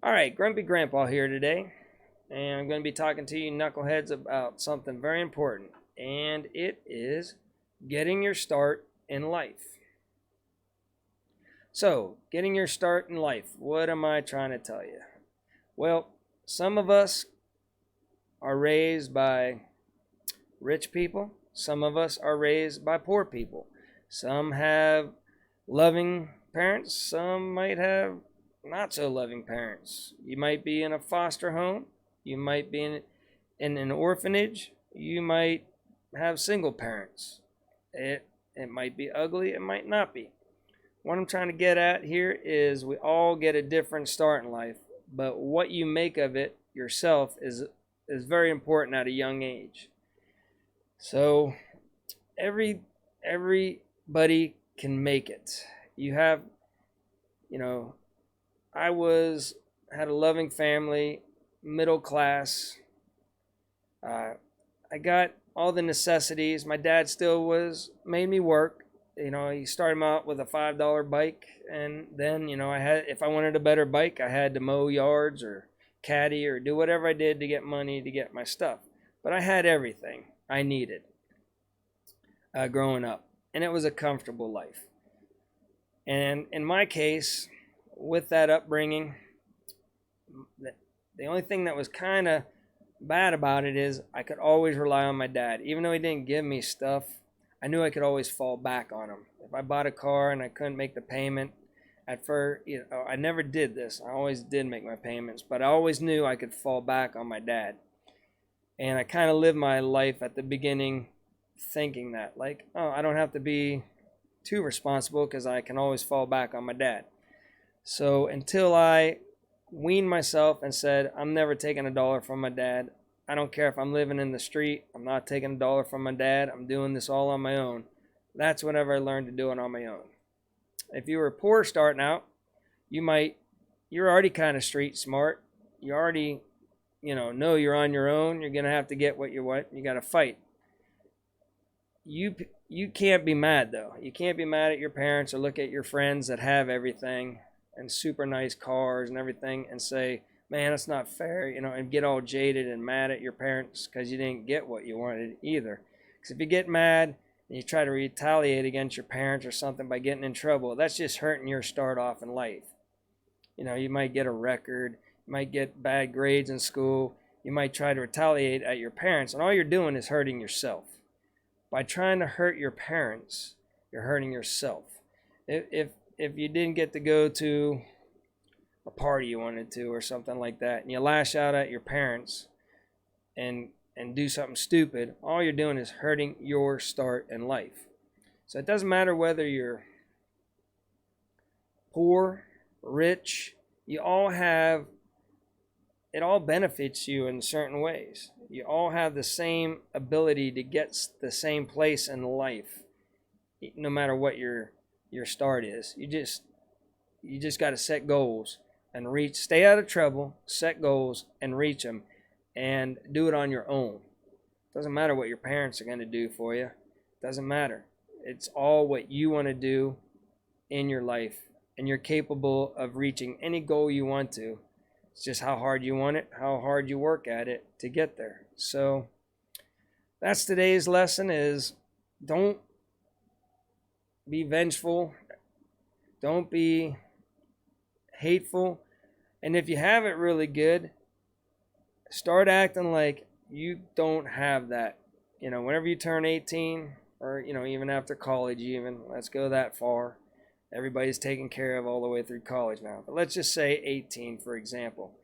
All right, Grumpy Grandpa here today, and I'm going to be talking to you knuckleheads about something very important, and it is getting your start in life. So, getting your start in life, what am I trying to tell you? Well, some of us are raised by rich people, some of us are raised by poor people. Some have loving parents, some might have not so loving parents. You might be in a foster home, you might be in an orphanage, you might have single parents. It might be ugly, it might not be. What I'm trying to get at here is we all get a different start in life, but what you make of it yourself is very important at a young age. So everybody can make it. You have, I had a loving family, middle class. I got all the necessities. My dad still made me work. He started me out with a $5 bike, and then if I wanted a better bike, I had to mow yards or caddy or do whatever I did to get money to get my stuff. But I had everything I needed growing up, and it was a comfortable life. And in my case, with that upbringing, the only thing that was kind of bad about it is I could always rely on my dad. Even though he didn't give me stuff, I knew I could always fall back on him. If I bought a car and I couldn't make the payment, at first, I never did this. I always did make my payments, but I always knew I could fall back on my dad. And I kind of lived my life at the beginning thinking that, I don't have to be too responsible because I can always fall back on my dad. So until I weaned myself and said, I'm never taking a dollar from my dad. I don't care if I'm living in the street. I'm not taking a dollar from my dad. I'm doing this all on my own. That's whenever I learned to do it on my own. If you were poor starting out, you're already kind of street smart. You already, know you're on your own. You're going to have to get what you want. You got to fight. You can't be mad, though. You can't be mad at your parents or look at your friends that have everything and super nice cars and everything and say, man, it's not fair, and get all jaded and mad at your parents because you didn't get what you wanted either. Because if you get mad and you try to retaliate against your parents or something by getting in trouble, that's just hurting your start off in life. You might get a record, you might get bad grades in school, you might try to retaliate at your parents, and all you're doing is hurting yourself. By trying to hurt your parents, you're hurting yourself. If you didn't get to go to a party you wanted to or something like that, and you lash out at your parents and do something stupid, all you're doing is hurting your start in life. So it doesn't matter whether you're poor, rich, it all benefits you in certain ways. You all have the same ability to get the same place in life, no matter what your start is. You just got to set goals and stay out of trouble, set goals and reach them, and do it on your own. Doesn't matter what your parents are going to do for you. Doesn't matter. It's all what you want to do in your life, and you're capable of reaching any goal you want to. It's just how hard you want it, how hard you work at it to get there. So that's today's lesson is don't be vengeful. Don't be hateful. And if you have it really good, start acting like you don't have that. Whenever you turn 18 or, even after college even, let's go that far. Everybody's taken care of all the way through college now. But let's just say 18, for example.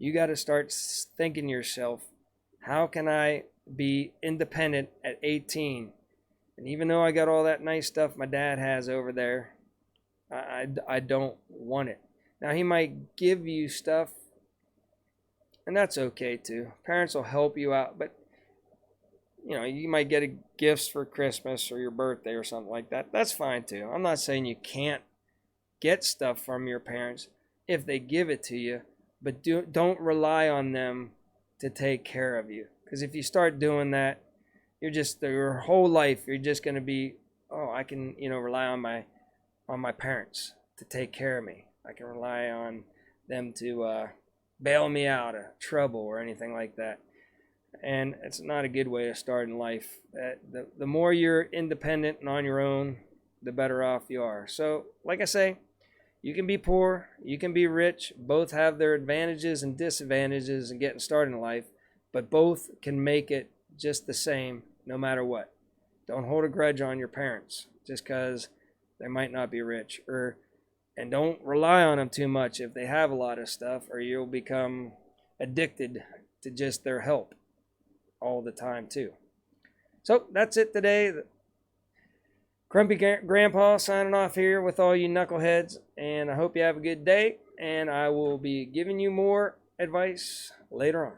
You got to start thinking to yourself, how can I be independent at 18? And even though I got all that nice stuff my dad has over there, I don't want it. Now, he might give you stuff, and that's okay too. Parents will help you out, but you might get gifts for Christmas or your birthday or something like that. That's fine too. I'm not saying you can't get stuff from your parents if they give it to you, but don't rely on them to take care of you. Because if you start doing that, your whole life you're just going to be, I can rely on my parents to take care of me. I can rely on them to bail me out of trouble or anything like that. And it's not a good way to start in life. The more you're independent and on your own, the better off you are. So, like I say, you can be poor, you can be rich. Both have their advantages and disadvantages in getting started in life, but both can make it just the same no matter what. Don't hold a grudge on your parents just because they might not be rich, and don't rely on them too much if they have a lot of stuff, or you'll become addicted to just their help all the time too. So that's it today. Grumpy Grandpa signing off here with all you knuckleheads, and I hope you have a good day, and I will be giving you more advice later on.